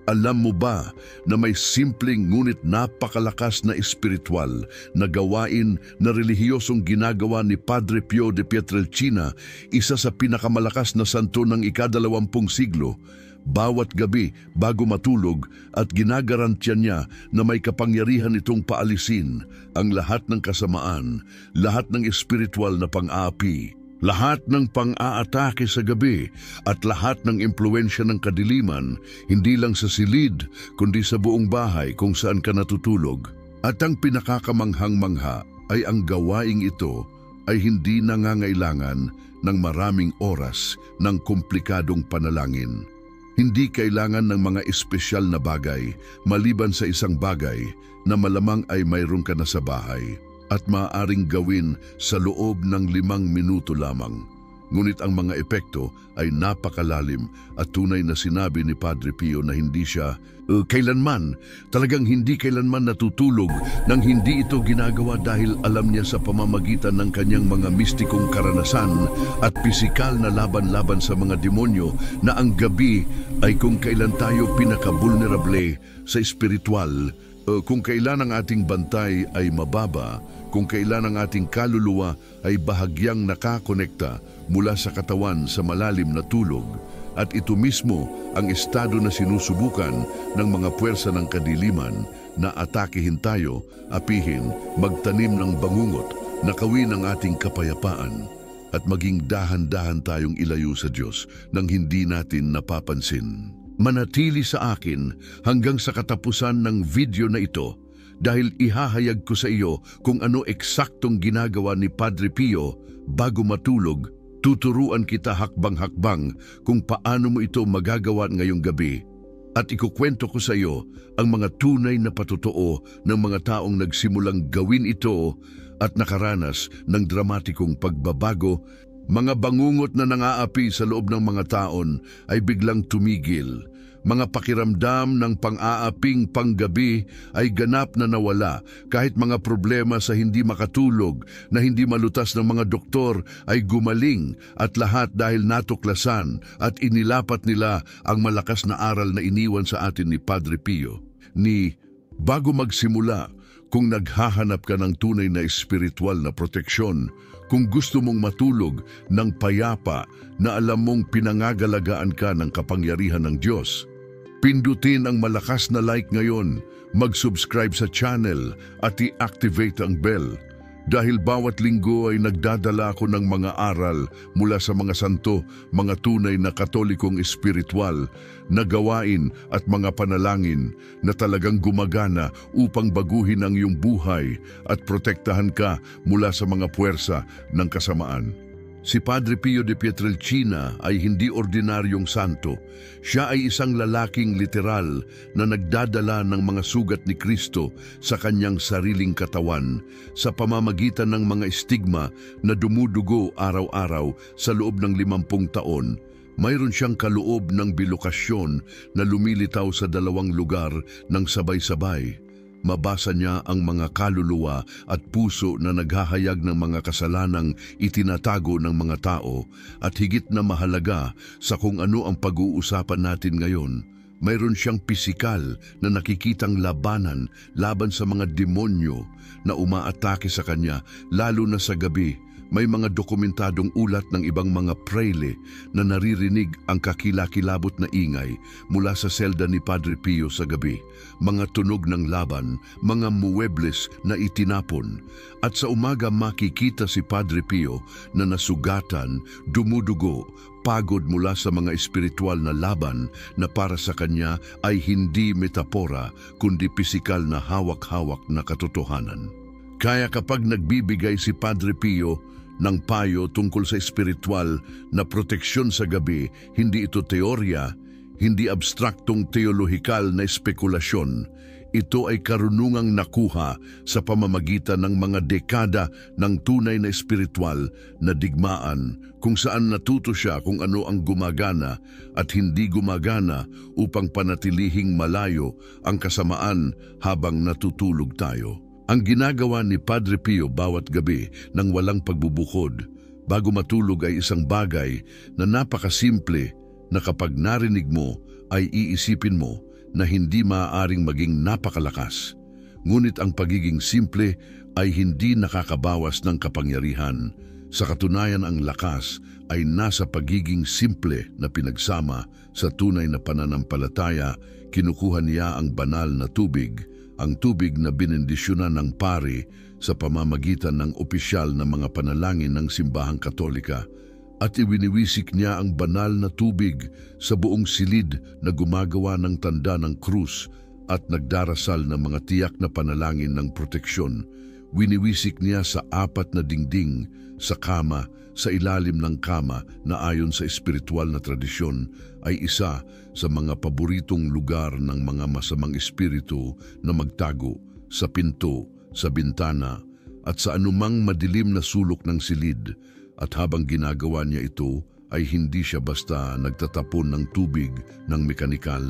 Alam mo ba na may simpleng ngunit napakalakas na espiritual na gawain na relihiyosong ginagawa ni Padre Pio de Pietrelcina, isa sa pinakamalakas na santo ng ika-20 siglo, bawat gabi bago matulog, at ginagarantiya niya na may kapangyarihan itong paalisin ang lahat ng kasamaan, lahat ng espiritual na pang-aapi, lahat ng pang-aatake sa gabi at lahat ng impluensya ng kadiliman, hindi lang sa silid kundi sa buong bahay kung saan ka natutulog. At ang pinakakamanghang-mangha ay ang gawaing ito ay hindi nangangailangan ng maraming oras ng komplikadong panalangin. Hindi kailangan ng mga espesyal na bagay maliban sa isang bagay na malamang ay mayroon ka na sa bahay at maaaring gawin sa loob ng 5 minuto lamang. Ngunit ang mga epekto ay napakalalim at tunay na sinabi ni Padre Pio na hindi siya talagang hindi kailanman natutulog nang hindi ito ginagawa dahil alam niya sa pamamagitan ng kanyang mga mistikong karanasan at pisikal na laban-laban sa mga demonyo na ang gabi ay kung kailan tayo pinaka-vulnerable sa espiritual, kung kailan ang ating bantay ay mababa, kung kailan ang ating kaluluwa ay bahagyang nakakonekta mula sa katawan sa malalim na tulog. At ito mismo ang estado na sinusubukan ng mga puwersa ng kadiliman na atakehin tayo, apihin, magtanim ng bangungot, nakawin ang ating kapayapaan, at maging dahan-dahan tayong ilayo sa Diyos nang hindi natin napapansin. Manatili sa akin hanggang sa katapusan ng video na ito dahil ihahayag ko sa iyo kung ano eksaktong ginagawa ni Padre Pio bago matulog. Tuturuan kita hakbang-hakbang kung paano mo ito magagawa ngayong gabi at ikukwento ko sa iyo ang mga tunay na patotoo ng mga taong nagsimulang gawin ito at nakaranas ng dramatikong pagbabago. Mga bangungot na nangaapi sa loob ng mga taon ay biglang tumigil. Mga pakiramdam ng pang-aaping panggabi ay ganap na nawala kahit mga problema sa hindi makatulog na hindi malutas ng mga doktor ay gumaling, at lahat dahil natuklasan at inilapat nila ang malakas na aral na iniwan sa atin ni Padre Pio. Bago magsimula, kung naghahanap ka ng tunay na espiritual na proteksyon, kung gusto mong matulog ng payapa na alam mong pinangagalagaan ka ng kapangyarihan ng Diyos, pindutin ang malakas na like ngayon, mag-subscribe sa channel at i-activate ang bell. Dahil bawat linggo ay nagdadala ako ng mga aral mula sa mga santo, mga tunay na katolikong espiritual, na gawain at mga panalangin na talagang gumagana upang baguhin ang iyong buhay at protektahan ka mula sa mga puwersa ng kasamaan. Si Padre Pio de Pietrelcina ay hindi ordinaryong santo. Siya ay isang lalaking literal na nagdadala ng mga sugat ni Kristo sa kanyang sariling katawan sa pamamagitan ng mga stigma na dumudugo araw-araw sa loob ng 50 taon. Mayroon siyang kaloob ng bilokasyon na lumilitaw sa 2 lugar ng sabay-sabay. Mabasa niya ang mga kaluluwa at puso na naghahayag ng mga kasalanang itinatago ng mga tao, at higit na mahalaga sa kung ano ang pag-uusapan natin ngayon, mayroon siyang pisikal na nakikitang labanan laban sa mga demonyo na umaatake sa kanya, lalo na sa gabi. May mga dokumentadong ulat ng ibang mga prayle na naririnig ang kakilakilabot na ingay mula sa selda ni Padre Pio sa gabi, mga tunog ng laban, mga muebles na itinapon. At sa umaga makikita si Padre Pio na nasugatan, dumudugo, pagod mula sa mga espiritual na laban na para sa kanya ay hindi metapora kundi pisikal na hawak-hawak na katotohanan. Kaya kapag nagbibigay si Padre Pio ng payo tungkol sa espiritual na proteksyon sa gabi, hindi ito teorya, hindi abstraktong teolohikal na espekulasyon. Ito ay karunungang nakuha sa pamamagitan ng mga dekada ng tunay na espiritual na digmaan, kung saan natuto siya kung ano ang gumagana at hindi gumagana upang panatilihing malayo ang kasamaan habang natutulog tayo. Ang ginagawa ni Padre Pio bawat gabi ng walang pagbubukod bago matulog ay isang bagay na napakasimple na kapag narinig mo ay iisipin mo, na hindi maaaring maging napakalakas. Ngunit ang pagiging simple ay hindi nakakabawas ng kapangyarihan. Sa katunayan, ang lakas ay nasa pagiging simple na pinagsama sa tunay na pananampalataya. Kinukuha niya ang banal na tubig, ang tubig na binendisyonan ng pari sa pamamagitan ng opisyal na mga panalangin ng simbahang Katolika, at iwiniwisik niya ang banal na tubig sa buong silid na gumagawa ng tanda ng krus at nagdarasal ng mga tiyak na panalangin ng proteksyon. Winiwisik niya sa 4 na dingding, sa kama, sa ilalim ng kama na ayon sa espiritual na tradisyon ay isa sa mga paboritong lugar ng mga masamang espiritu na magtago, sa pinto, sa bintana, at sa anumang madilim na sulok ng silid. At habang ginagawa niya ito, ay hindi siya basta nagtatapon ng tubig ng mekanikal.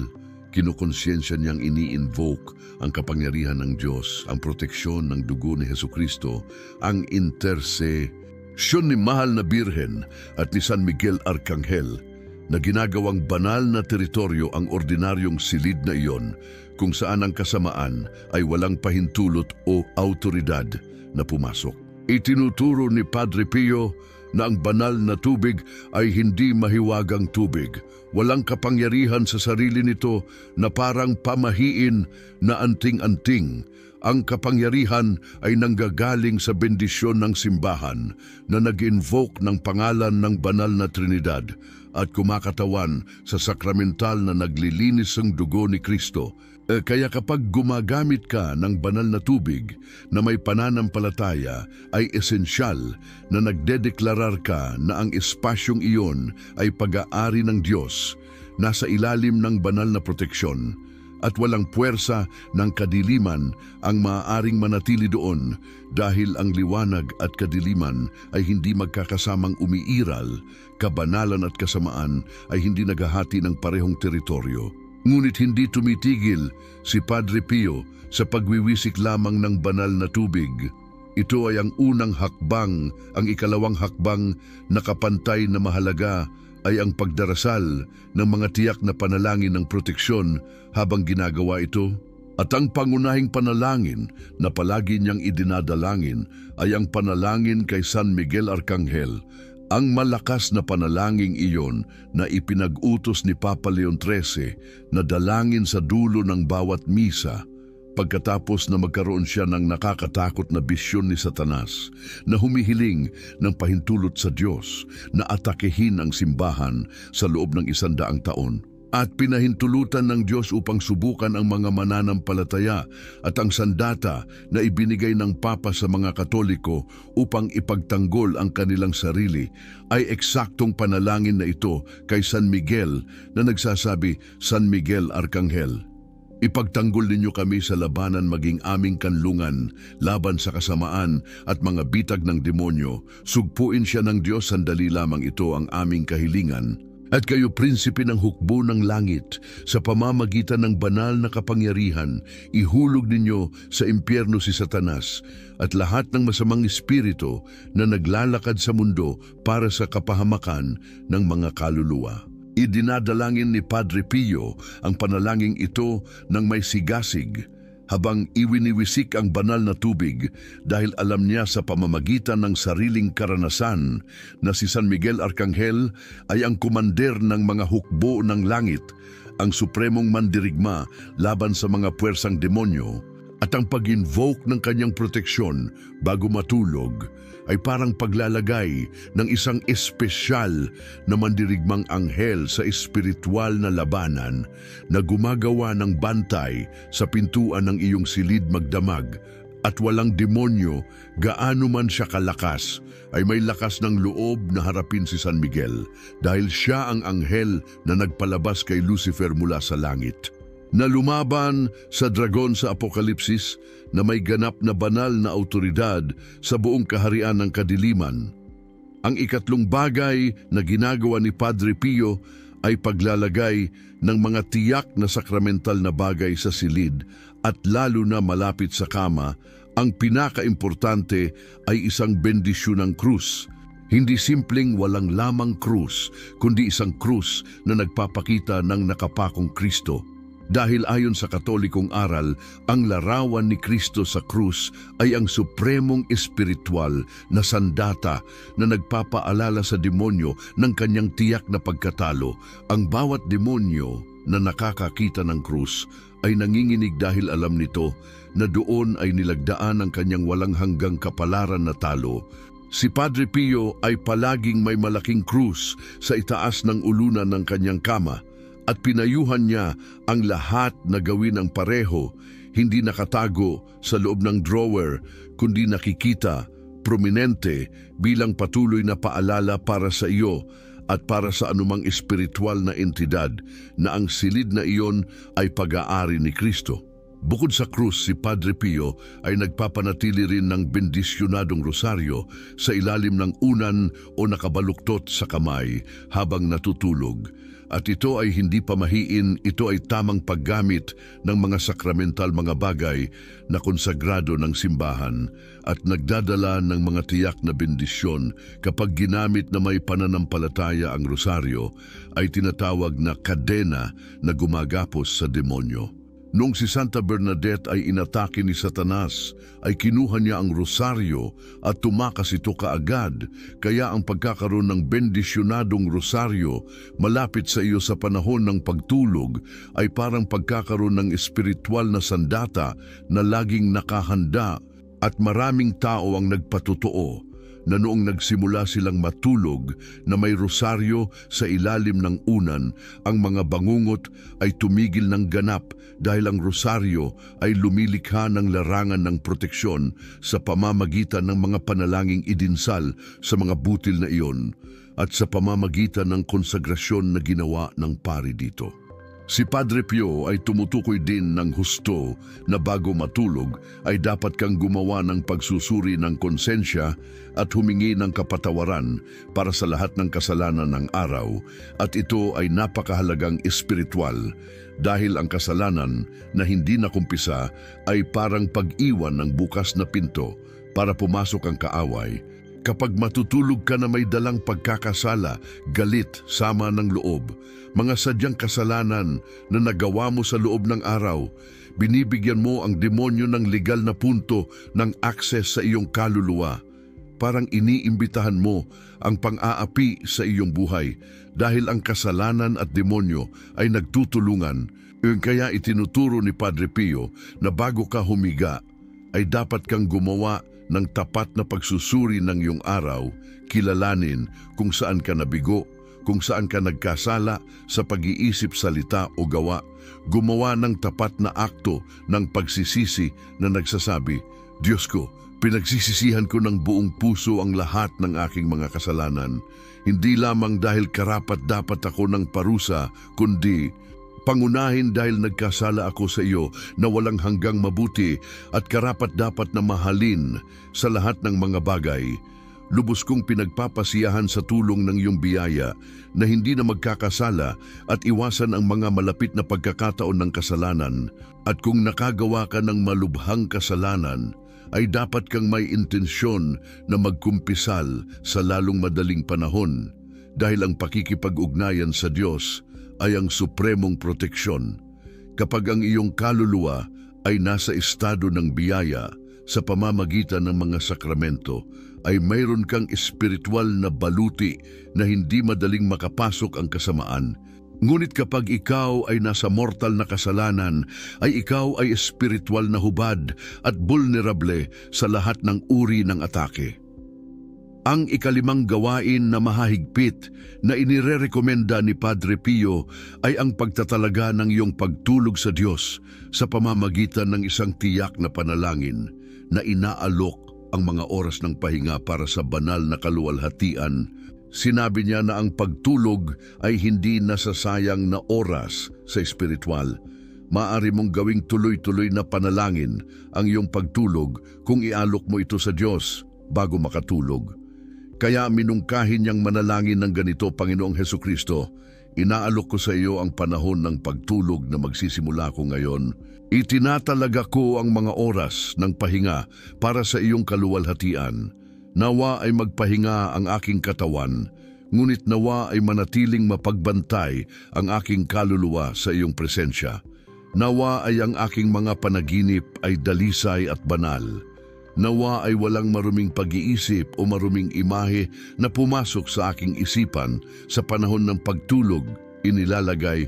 Kinukonsensya niyang ini-invoke ang kapangyarihan ng Diyos, ang proteksyon ng dugo ni Jesucristo, ang intercession ni Mahal na Birhen at ni San Miguel Arcangel, na ginagawang banal na teritoryo ang ordinaryong silid na iyon, kung saan ang kasamaan ay walang pahintulot o autoridad na pumasok. Itinuturo ni Padre Pio na ang banal na tubig ay hindi mahiwagang tubig. Walang kapangyarihan sa sarili nito na parang pamahiin na anting-anting. Ang kapangyarihan ay nanggagaling sa bendisyon ng simbahan na nag-invoke ng pangalan ng banal na Trinidad at kumakatawan sa sakramental na naglilinis ng dugo ni Kristo. Kaya kapag gumagamit ka ng banal na tubig na may pananampalataya, ay esensyal na nagdedeklarar ka na ang espasyong iyon ay pag-aari ng Diyos, nasa ilalim ng banal na proteksyon, at walang puwersa ng kadiliman ang maaaring manatili doon, dahil ang liwanag at kadiliman ay hindi magkakasamang umiiral. Kabanalan at kasamaan ay hindi naghahati ng parehong teritoryo. Ngunit hindi tumitigil si Padre Pio sa pagwiwisik lamang ng banal na tubig. Ito ay ang unang hakbang. Ang ikalawang hakbang na kapantay na mahalaga ay ang pagdarasal ng mga tiyak na panalangin ng proteksyon habang ginagawa ito. At ang pangunahing panalangin na palagi niyang idinadalangin ay ang panalangin kay San Miguel Arcangel. Ang malakas na panalangin iyon na ipinag-utos ni Papa Leon XIII na dalangin sa dulo ng bawat misa, pagkatapos na magkaroon siya ng nakakatakot na bisyon ni Satanas na humihiling ng pahintulot sa Diyos na atakehin ang simbahan sa loob ng 100 taon. At pinahintulutan ng Diyos upang subukan ang mga mananampalataya at ang sandata na ibinigay ng Papa sa mga Katoliko upang ipagtanggol ang kanilang sarili ay eksaktong panalangin na ito kay San Miguel na nagsasabi, San Miguel Arcangel, ipagtanggol ninyo kami sa labanan maging aming kanlungan laban sa kasamaan at mga bitag ng demonyo. Sugpuin siya ng Diyos, sandali lamang ito ang aming kahilingan. At kayo, prinsipe ng hukbo ng langit, sa pamamagitan ng banal na kapangyarihan, ihulog ninyo sa impyerno si Satanas at lahat ng masamang espiritu na naglalakad sa mundo para sa kapahamakan ng mga kaluluwa. Idinadalangin ni Padre Pio ang panalangin ito ng may sigasig, habang iwiniwisik ang banal na tubig dahil alam niya sa pamamagitan ng sariling karanasan na si San Miguel Arcangel ay ang kumander ng mga hukbo ng langit, ang supremong mandirigma laban sa mga puwersang demonyo, at ang pag-invoke ng kanyang proteksyon bago matulog ay parang paglalagay ng isang espesyal na mandirigmang anghel sa espiritual na labanan na gumagawa ng bantay sa pintuan ng iyong silid magdamag. At walang demonyo, gaano man siya kalakas, ay may lakas ng loob na harapin si San Miguel dahil siya ang anghel na nagpalabas kay Lucifer mula sa langit, na lumaban sa dragon sa Apokalipsis, na may ganap na banal na autoridad sa buong kaharian ng kadiliman. Ang ikatlong bagay na ginagawa ni Padre Pio ay paglalagay ng mga tiyak na sakramental na bagay sa silid at lalo na malapit sa kama. Ang pinakaimportante ay isang bendisyon ng krus. Hindi simpleng walang lamang krus, kundi isang krus na nagpapakita ng nakapakong Kristo. Dahil ayon sa Katolikong aral, ang larawan ni Kristo sa krus ay ang supremong espiritual na sandata na nagpapaalala sa demonyo ng kanyang tiyak na pagkatalo. Ang bawat demonyo na nakakakita ng krus ay nanginginig dahil alam nito na doon ay nilagdaan ang kanyang walang hanggang kapalaran na talo. Si Padre Pio ay palaging may malaking krus sa itaas ng ulunan ng kanyang kama at pinayuhan niya ang lahat na gawin ang pareho, hindi nakatago sa loob ng drawer, kundi nakikita, prominente bilang patuloy na paalala para sa iyo at para sa anumang espiritual na entidad na ang silid na iyon ay pag-aari ni Kristo. Bukod sa krus, si Padre Pio ay nagpapanatili rin ng bendisyonadong rosaryo sa ilalim ng unan o nakabaluktot sa kamay habang natutulog. At ito ay hindi pamahiin, ito ay tamang paggamit ng mga sakramental mga bagay na konsagrado ng simbahan at nagdadala ng mga tiyak na bendisyon. Kapag ginamit na may pananampalataya ang rosaryo, ay tinatawag na kadena na gumagapos sa demonyo. Noong si Santa Bernadette ay inatake ni Satanas, ay kinuha niya ang rosaryo at tumakas ito kaagad, kaya ang pagkakaroon ng bendisyonadong rosaryo malapit sa iyo sa panahon ng pagtulog ay parang pagkakaroon ng espiritual na sandata na laging nakahanda, at maraming tao ang nagpatotoo na noong nagsimula silang matulog na may rosaryo sa ilalim ng unan, ang mga bangungot ay tumigil ng ganap dahil ang rosaryo ay lumilikha ng larangan ng proteksyon sa pamamagitan ng mga panalangin idinsal sa mga butil na iyon at sa pamamagitan ng konsagrasyon na ginawa ng pari dito. Si Padre Pio ay tumutukoy din ng husto na bago matulog ay dapat kang gumawa ng pagsusuri ng konsensya at humingi ng kapatawaran para sa lahat ng kasalanan ng araw, at ito ay napakahalagang espiritual dahil ang kasalanan na hindi nakumpisa ay parang pag-iwan ng bukas na pinto para pumasok ang kaaway. Kapag matutulog ka na may dalang pagkakasala, galit, sama ng loob, mga sadyang kasalanan na nagawa mo sa loob ng araw, binibigyan mo ang demonyo ng legal na punto ng akses sa iyong kaluluwa. Parang iniimbitahan mo ang pang-aapi sa iyong buhay dahil ang kasalanan at demonyo ay nagtutulungan. Kaya itinuturo ni Padre Pio na bago ka humiga, ay dapat kang gumawa ng tapat na pagsusuri ng iyong araw, kilalanin kung saan ka nabigo, kung saan ka nagkasala sa pag-iisip, salita o gawa, gumawa ng tapat na akto ng pagsisisi na nagsasabi, Diyos ko, pinagsisisihan ko ng buong puso ang lahat ng aking mga kasalanan, hindi lamang dahil karapat-dapat ako ng parusa, kundi pangunahin dahil nagkasala ako sa iyo na walang hanggang mabuti at karapat-dapat na mahalin sa lahat ng mga bagay. Lubos kong pinagpapasiyahan sa tulong ng iyong biyaya na hindi na magkakasala at iwasan ang mga malapit na pagkakataon ng kasalanan. At kung nakagawa ka ng malubhang kasalanan, ay dapat kang may intensyon na magkumpisal sa lalong madaling panahon dahil ang pakikipag-ugnayan sa Diyos ay ang supremong proteksyon. Kapag ang iyong kaluluwa ay nasa estado ng biyaya sa pamamagitan ng mga sakramento, ay mayroon kang espiritual na baluti na hindi madaling makapasok ang kasamaan. Ngunit kapag ikaw ay nasa mortal na kasalanan, ay ikaw ay espiritual na hubad at vulnerable sa lahat ng uri ng atake. Ang ikalimang gawain na mahahigpit na inirerekomenda ni Padre Pio ay ang pagtatalaga ng iyong pagtulog sa Diyos sa pamamagitan ng isang tiyak na panalangin na inaalok ang mga oras ng pahinga para sa banal na kaluwalhatian. Sinabi niya na ang pagtulog ay hindi nasasayang na oras sa espiritual. Maaari mong gawing tuloy-tuloy na panalangin ang iyong pagtulog kung ialok mo ito sa Diyos bago makatulog. Kaya minungkahin niyang manalangin ng ganito, Panginoong Hesukristo, inaalok ko sa iyo ang panahon ng pagtulog na magsisimula ko ngayon. Itinatalaga ko ang mga oras ng pahinga para sa iyong kaluwalhatian. Nawa ay magpahinga ang aking katawan, ngunit nawa ay manatiling mapagbantay ang aking kaluluwa sa iyong presensya. Nawa ay ang aking mga panaginip ay dalisay at banal. Nawa ay walang maruming pag-iisip o maruming imahe na pumasok sa aking isipan sa panahon ng pagtulog. Inilalagay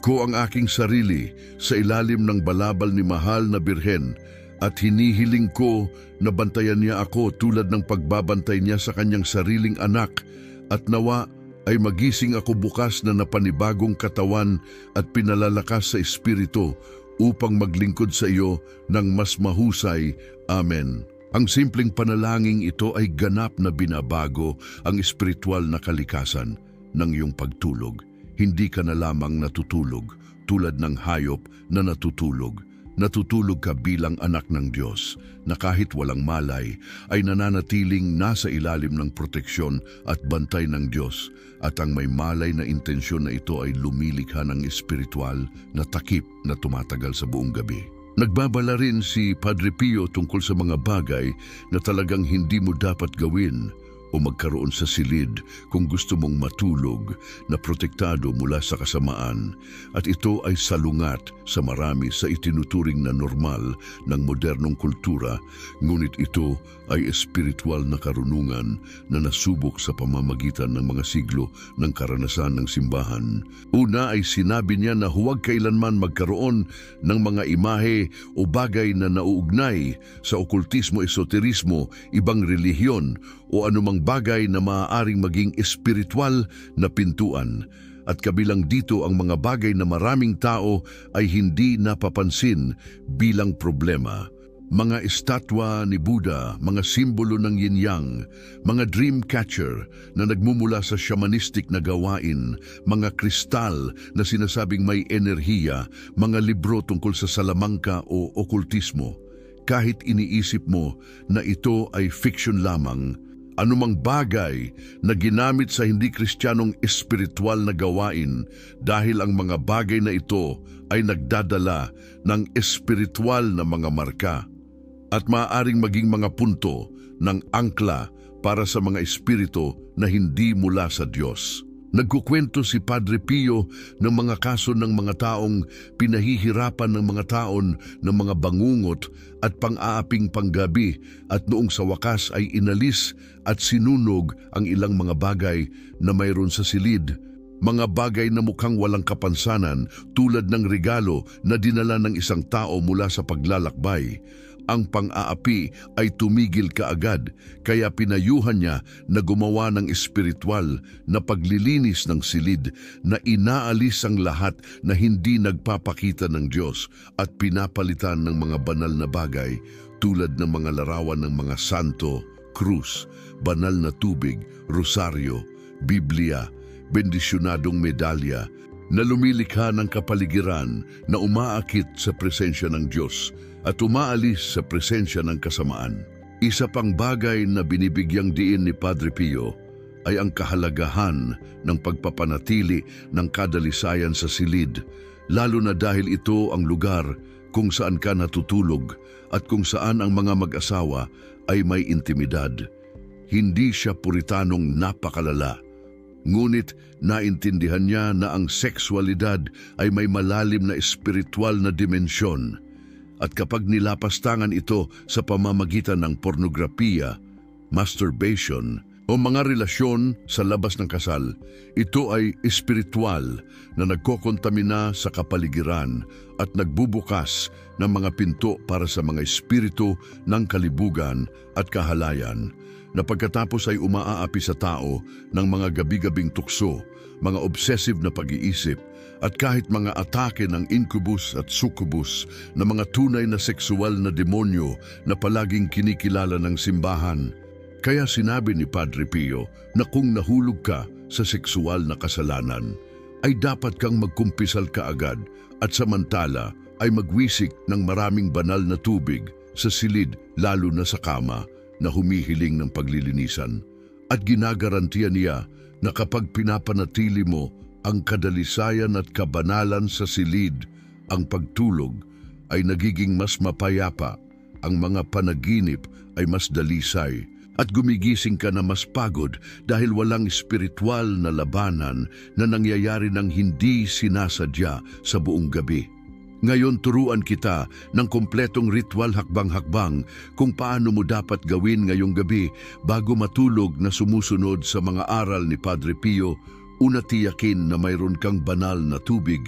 ko ang aking sarili sa ilalim ng balabal ni mahal na Birhen at hinihiling ko na bantayan niya ako tulad ng pagbabantay niya sa kanyang sariling anak, at nawa ay magising ako bukas na napanibagong katawan at pinalalakas sa espiritu upang maglingkod sa iyo ng mas mahusay. Amen. Ang simpleng panalangin ito ay ganap na binabago ang espiritual na kalikasan ng iyong pagtulog. Hindi ka na lamang natutulog tulad ng hayop na natutulog. Natutulog ka bilang anak ng Diyos na kahit walang malay ay nananatiling nasa ilalim ng proteksyon at bantay ng Diyos, at ang may malay na intensyon na ito ay lumilikha ng espiritual na takip na tumatagal sa buong gabi. Nagbabala rin si Padre Pio tungkol sa mga bagay na talagang hindi mo dapat gawin o magkaroon sa silid kung gusto mong matulog na protektado mula sa kasamaan, at ito ay salungat sa marami sa itinuturing na normal ng modernong kultura, ngunit ito ay espiritual na karunungan na nasubok sa pamamagitan ng mga siglo ng karanasan ng simbahan. Una ay sinabi niya na huwag kailanman magkaroon ng mga imahe o bagay na nauugnay sa okultismo, esoterismo, ibang relihiyon o anumang bagay na maaaring maging espiritual na pintuan. At kabilang dito ang mga bagay na maraming tao ay hindi napapansin bilang problema. Mga estatwa ni Buddha, mga simbolo ng yin-yang, mga dream catcher na nagmumula sa shamanistic na gawain, mga kristal na sinasabing may enerhiya, mga libro tungkol sa salamangka o okultismo. Kahit iniisip mo na ito ay fiction lamang, anumang bagay na ginamit sa hindi kristyanong espiritual na gawain, dahil ang mga bagay na ito ay nagdadala ng espiritual na mga marka at maaaring maging mga punto ng angkla para sa mga espiritu na hindi mula sa Diyos. Nagkukwento si Padre Pio ng mga kaso ng mga taong pinahihirapan ng mga taon ng mga bangungot at pang-aaping panggabi, at noong sa wakas ay inalis at sinunog ang ilang mga bagay na mayroon sa silid. Mga bagay na mukhang walang kapansanan tulad ng regalo na dinala ng isang tao mula sa paglalakbay. Ang pang-aapi ay tumigil kaagad, kaya pinayuhan niya na gumawa ng espiritual na paglilinis ng silid na inaalis ang lahat na hindi nagpapakita ng Diyos at pinapalitan ng mga banal na bagay tulad ng mga larawan ng mga santo, krus, banal na tubig, rosaryo, Biblia, bendisyonadong medalya na lumilikha ng kapaligiran na umaakit sa presensya ng Diyos at umaalis sa presensya ng kasamaan. Isa pang bagay na binibigyang diin ni Padre Pio ay ang kahalagahan ng pagpapanatili ng kadalisayan sa silid, lalo na dahil ito ang lugar kung saan ka natutulog at kung saan ang mga mag-asawa ay may intimidad. Hindi siya puritanong napakalala, ngunit naintindihan niya na ang sexualidad ay may malalim na espiritual na dimensyon. At kapag nilapastangan ito sa pamamagitan ng pornografiya, masturbation, o mga relasyon sa labas ng kasal, ito ay espiritual na nagkokontamina sa kapaligiran at nagbubukas ng mga pinto para sa mga espiritu ng kalibugan at kahalayan, na pagkatapos ay umaaapi sa tao ng mga gabi-gabing tukso, mga obsessive na pag-iisip, at kahit mga atake ng incubus at succubus na mga tunay na sexual na demonyo na palaging kinikilala ng simbahan. Kaya sinabi ni Padre Pio na kung nahulog ka sa sexual na kasalanan, ay dapat kang magkumpisal kaagad at samantala ay magwisik ng maraming banal na tubig sa silid, lalo na sa kama, na humihiling ng paglilinisan. At ginagarantiya niya na kapag pinapanatili mo ang kadalisayan at kabanalan sa silid, ang pagtulog ay nagiging mas mapayapa, ang mga panaginip ay mas dalisay, at gumigising ka na mas pagod dahil walang espiritual na labanan na nangyayari ng hindi sinasadya sa buong gabi. Ngayon turuan kita ng kumpletong ritual hakbang-hakbang kung paano mo dapat gawin ngayong gabi bago matulog na sumusunod sa mga aral ni Padre Pio. Una, tiyakin na mayroon kang banal na tubig.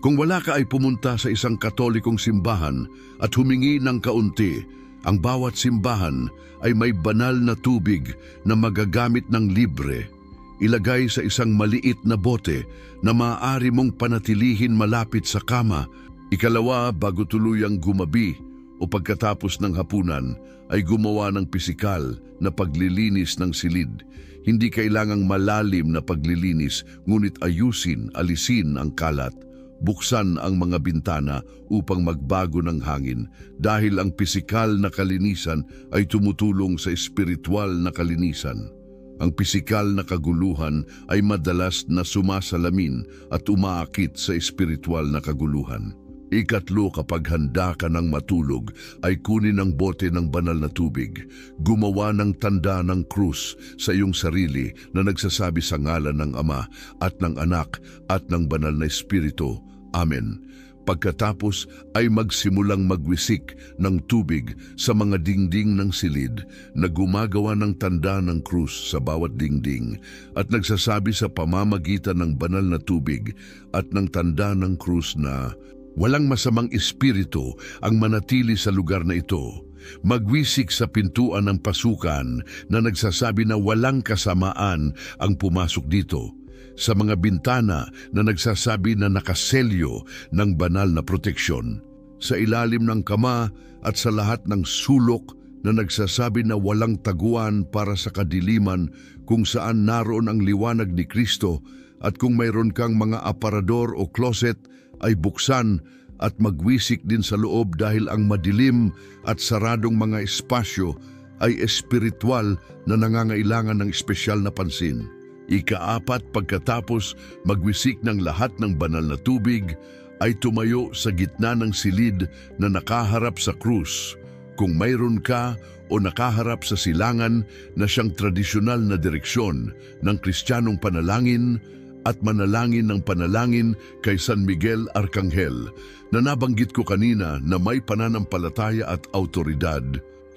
Kung wala ka ay pumunta sa isang katolikong simbahan at humingi ng kaunti. Ang bawat simbahan ay may banal na tubig na magagamit ng libre. Ilagay sa isang maliit na bote na maaari mong panatilihin malapit sa kama. Ikalawa, bago tuluyang gumabi o pagkatapos ng hapunan ay gumawa ng pisikal na paglilinis ng silid. Hindi kailangang malalim na paglilinis, ngunit alisin ang kalat. Buksan ang mga bintana upang magbago ng hangin dahil ang pisikal na kalinisan ay tumutulong sa espiritual na kalinisan. Ang pisikal na kaguluhan ay madalas na sumasalamin at umaakit sa espiritual na kaguluhan. Ikatlo, kapag handa ka ng matulog, ay kunin ang bote ng banal na tubig. Gumawa ng tanda ng krus sa iyong sarili na nagsasabi sa ngalan ng Ama at ng Anak at ng Banal na Espiritu. Amen. Pagkatapos ay magsimulang magwisik ng tubig sa mga dingding ng silid na gumagawa ng tanda ng krus sa bawat dingding at nagsasabi sa pamamagitan ng banal na tubig at ng tanda ng krus na walang masamang espiritu ang manatili sa lugar na ito. Magwisik sa pintuan ng pasukan na nagsasabi na walang kasamaan ang pumasok dito. Sa mga bintana na nagsasabi na nakaselyo ng banal na proteksyon. Sa ilalim ng kama at sa lahat ng sulok na nagsasabi na walang taguan para sa kadiliman kung saan naroon ang liwanag ni Kristo, at kung mayroon kang mga aparador o closet ay buksan at magwisik din sa loob dahil ang madilim at saradong mga espasyo ay espiritual na nangangailangan ng espesyal na pansin. Ikaapat, pagkatapos magwisik ng lahat ng banal na tubig, ay tumayo sa gitna ng silid na nakaharap sa krus. Kung mayroon ka o nakaharap sa silangan na siyang tradisyonal na direksyon ng Kristiyanong panalangin at manalangin ng panalangin kay San Miguel Arcangel na nabanggit ko kanina na may pananampalataya at autoridad,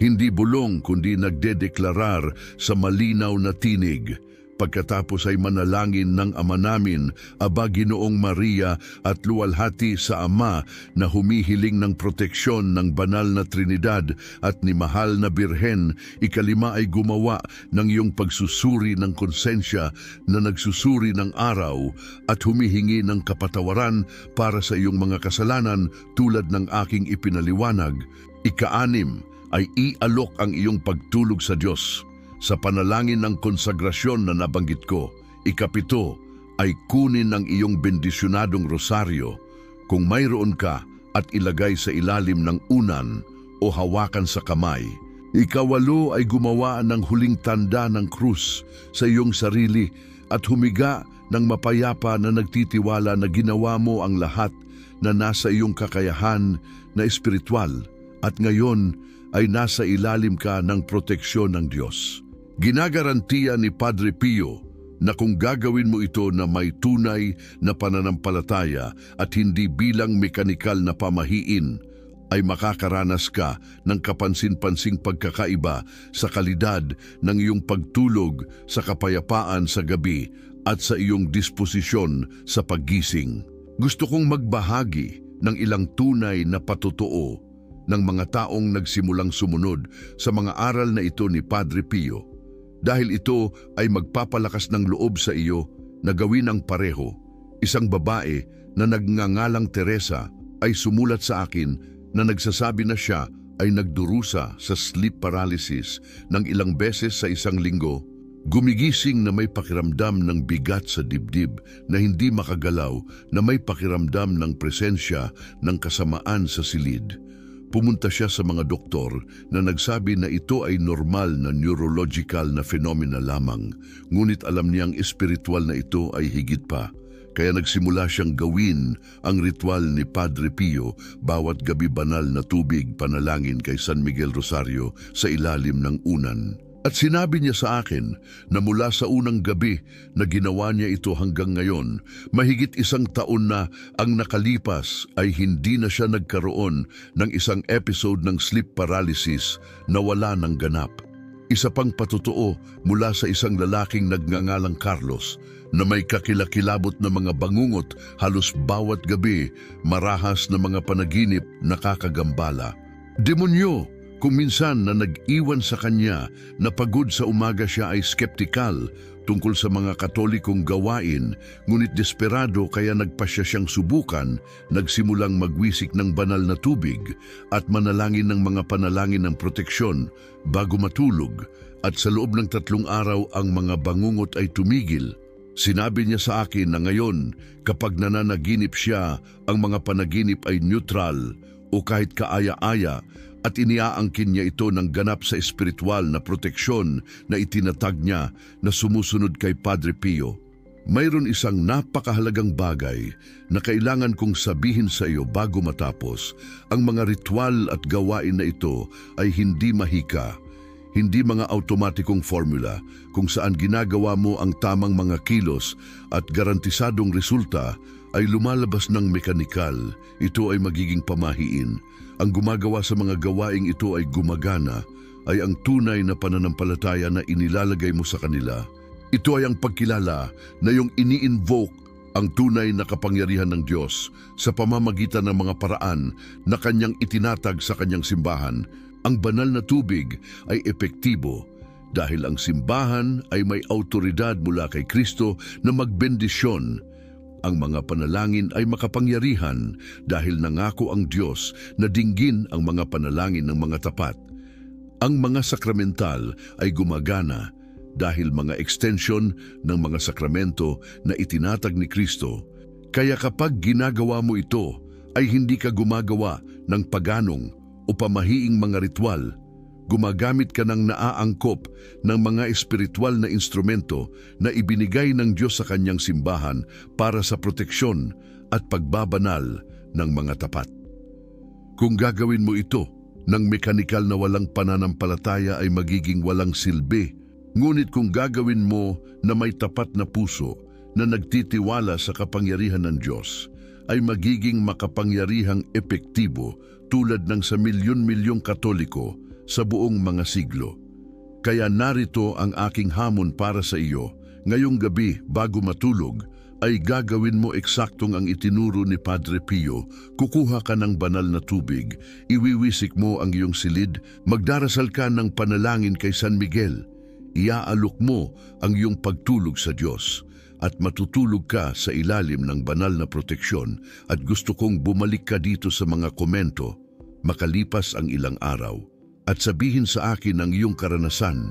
hindi bulong kundi nagdedeklarar sa malinaw na tinig. Pagkatapos ay manalangin ng Ama namin, Aba Ginoong Maria, at luwalhati sa Ama na humihiling ng proteksyon ng banal na Trinidad at ni Mahal na Birhen. Ikalima ay gumawa ng iyong pagsusuri ng konsensya na nagsusuri ng araw at humihingi ng kapatawaran para sa iyong mga kasalanan tulad ng aking ipinaliwanag. Ikaanim ay ialok ang iyong pagtulog sa Diyos sa panalangin ng konsagrasyon na nabanggit ko. Ikapito ay kunin ang iyong bendisyonadong rosaryo kung mayroon ka at ilagay sa ilalim ng unan o hawakan sa kamay. Ikawalo ay gumawa ng huling tanda ng krus sa iyong sarili at humiga ng mapayapa na nagtitiwala na ginawa mo ang lahat na nasa iyong kakayahan na espiritual at ngayon ay nasa ilalim ka ng proteksyon ng Diyos. Ginagarantiya ni Padre Pio na kung gagawin mo ito na may tunay na pananampalataya at hindi bilang mekanikal na pamahiin, ay makakaranas ka ng kapansin-pansing pagkakaiba sa kalidad ng iyong pagtulog, sa kapayapaan sa gabi at sa iyong disposisyon sa paggising. Gusto kong magbahagi ng ilang tunay na patotoo ng mga taong nagsimulang sumunod sa mga aral na ito ni Padre Pio. Dahil ito ay magpapalakas ng loob sa iyo na gawin ang pareho. Isang babae na nagngangalang Teresa ay sumulat sa akin na nagsasabi na siya ay nagdurusa sa sleep paralysis ng ilang beses sa isang linggo. Gumigising na may pakiramdam ng bigat sa dibdib, na hindi makagalaw, na may pakiramdam ng presensya ng kasamaan sa silid. Pumunta siya sa mga doktor na nagsabi na ito ay normal na neurological na phenomena lamang, ngunit alam niyang espiritual na ito ay higit pa. Kaya nagsimula siyang gawin ang ritual ni Padre Pio, bawat gabi banal na tubig panalangin kay San Miguel Rosario sa ilalim ng unan. At sinabi niya sa akin na mula sa unang gabi na ginawa niya ito hanggang ngayon, mahigit 1 taon na ang nakalipas ay hindi na siya nagkaroon ng isang episode ng sleep paralysis na wala ng ganap. Isa pang patotoo mula sa isang lalaking nagngangalang Carlos na may kakilakilabot na mga bangungot halos bawat gabi, marahas na mga panaginip nakakagambala. Demonyo! Kung minsan na nag-iwan sa kanya na pagod sa umaga siya ay skeptikal tungkol sa mga Katolikong gawain, ngunit desperado kaya nagpasya siyang subukan, nagsimulang magwisik ng banal na tubig at manalangin ng mga panalangin ng proteksyon bago matulog, at sa loob ng 3 araw ang mga bangungot ay tumigil. Sinabi niya sa akin na ngayon kapag nananaginip siya, ang mga panaginip ay neutral o kahit kaaya-aya, at iniaangkin niya ito ng ganap sa espiritual na proteksyon na itinatag niya na sumusunod kay Padre Pio. Mayroon isang napakahalagang bagay na kailangan kong sabihin sa iyo bago matapos. Ang mga ritual at gawain na ito ay hindi mahika, hindi mga automatikong formula kung saan ginagawa mo ang tamang mga kilos at garantisadong resulta ay lumalabas ng mekanikal. Ito ay magiging pamahiin. Ang gumagawa sa mga gawaing ito ay gumagana, ay ang tunay na pananampalataya na inilalagay mo sa kanila. Ito ay ang pagkilala na yung ini-invoke ang tunay na kapangyarihan ng Diyos sa pamamagitan ng mga paraan na kanyang itinatag sa kanyang simbahan. Ang banal na tubig ay epektibo dahil ang simbahan ay may autoridad mula kay Kristo na magbendisyon. Ang mga panalangin ay makapangyarihan dahil nangako ang Diyos na dinggin ang mga panalangin ng mga tapat. Ang mga sakramental ay gumagana dahil mga extension ng mga sakramento na itinatag ni Kristo. Kaya kapag ginagawa mo ito, ay hindi ka gumagawa ng paganong o pamahiing mga ritual. Gumagamit ka ng naaangkop ng mga espiritual na instrumento na ibinigay ng Diyos sa kanyang simbahan para sa proteksyon at pagbabanal ng mga tapat. Kung gagawin mo ito ng mekanikal na walang pananampalataya ay magiging walang silbi. Ngunit kung gagawin mo na may tapat na puso na nagtitiwala sa kapangyarihan ng Diyos, ay magiging makapangyarihang epektibo tulad ng sa milyon-milyong Katoliko sa buong mga siglo. Kaya narito ang aking hamon para sa iyo. Ngayong gabi bago matulog ay gagawin mo eksaktong ang itinuro ni Padre Pio. Kukuha ka ng banal na tubig, iwiwisik mo ang iyong silid, magdarasal ka ng panalangin kay San Miguel. Iaalok mo ang iyong pagtulog sa Diyos at matutulog ka sa ilalim ng banal na proteksyon. At gusto kong bumalik ka dito sa mga komento makalipas ang ilang araw at sabihin sa akin ang iyong karanasan.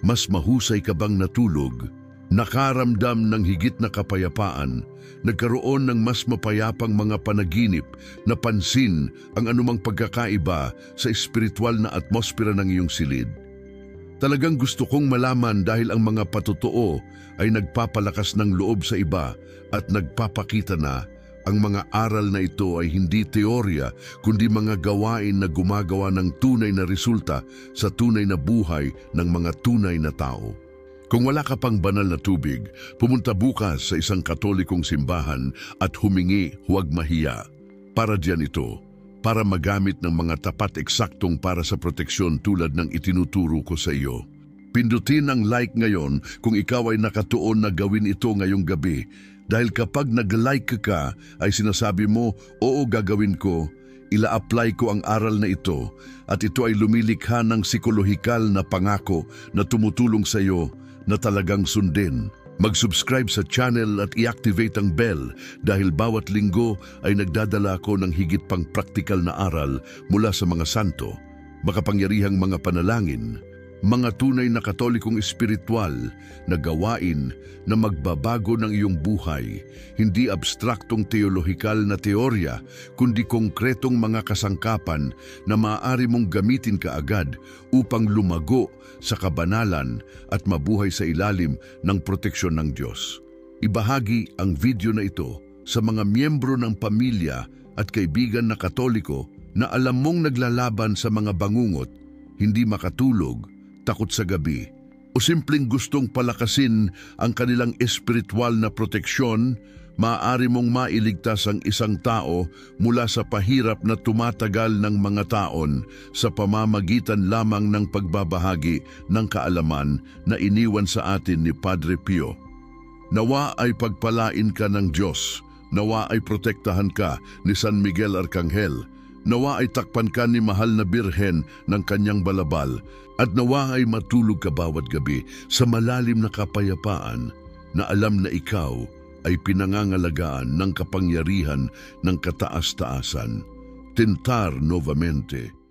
Mas mahusay ka bang natulog? Nakaramdam ng higit na kapayapaan? Nagkaroon ng mas mapayapang mga panaginip? Napansin ang anumang pagkakaiba sa espiritual na atmosfera ng iyong silid? Talagang gusto kong malaman dahil ang mga patotoo ay nagpapalakas ng loob sa iba at nagpapakita na ang mga aral na ito ay hindi teorya kundi mga gawain na gumagawa ng tunay na resulta sa tunay na buhay ng mga tunay na tao. Kung wala ka pang banal na tubig, pumunta bukas sa isang Katolikong simbahan at humingi, huwag mahiya. Para diyan ito, para magamit ng mga tapat eksaktong para sa proteksyon tulad ng itinuturo ko sa iyo. Pindutin ang like ngayon kung ikaw ay nakatuon na gawin ito ngayong gabi. Dahil kapag nag-like ka ay sinasabi mo, oo gagawin ko, ila-apply ko ang aral na ito at ito ay lumilikha ng psikolohikal na pangako na tumutulong sa iyo na talagang sundin. Mag-subscribe sa channel at i-activate ang bell dahil bawat linggo ay nagdadala ko ng higit pang praktikal na aral mula sa mga santo, makapangyarihang mga panalangin, mga tunay na Katolikong espiritual na gawain na magbabago ng iyong buhay, hindi abstraktong teolohikal na teorya, kundi konkretong mga kasangkapan na maaari mong gamitin kaagad upang lumago sa kabanalan at mabuhay sa ilalim ng proteksyon ng Diyos. Ibahagi ang video na ito sa mga miyembro ng pamilya at kaibigan na Katoliko na alam mong naglalaban sa mga bangungot, hindi makatulog, takot sa gabi, o simpleng gustong palakasin ang kanilang espiritual na proteksyon, maaari mong mailigtas ang isang tao mula sa pahirap na tumatagal ng mga taon sa pamamagitan lamang ng pagbabahagi ng kaalaman na iniwan sa atin ni Padre Pio. Nawa ay pagpalain ka ng Diyos, nawa ay protektahan ka ni San Miguel Arcangel, nawa ay takpan ka ni mahal na Birhen ng kanyang balabal, at nawa ay matulog ka bawat gabi sa malalim na kapayapaan na alam na ikaw ay pinangangalagaan ng kapangyarihan ng kataas-taasan. Tentar novamente.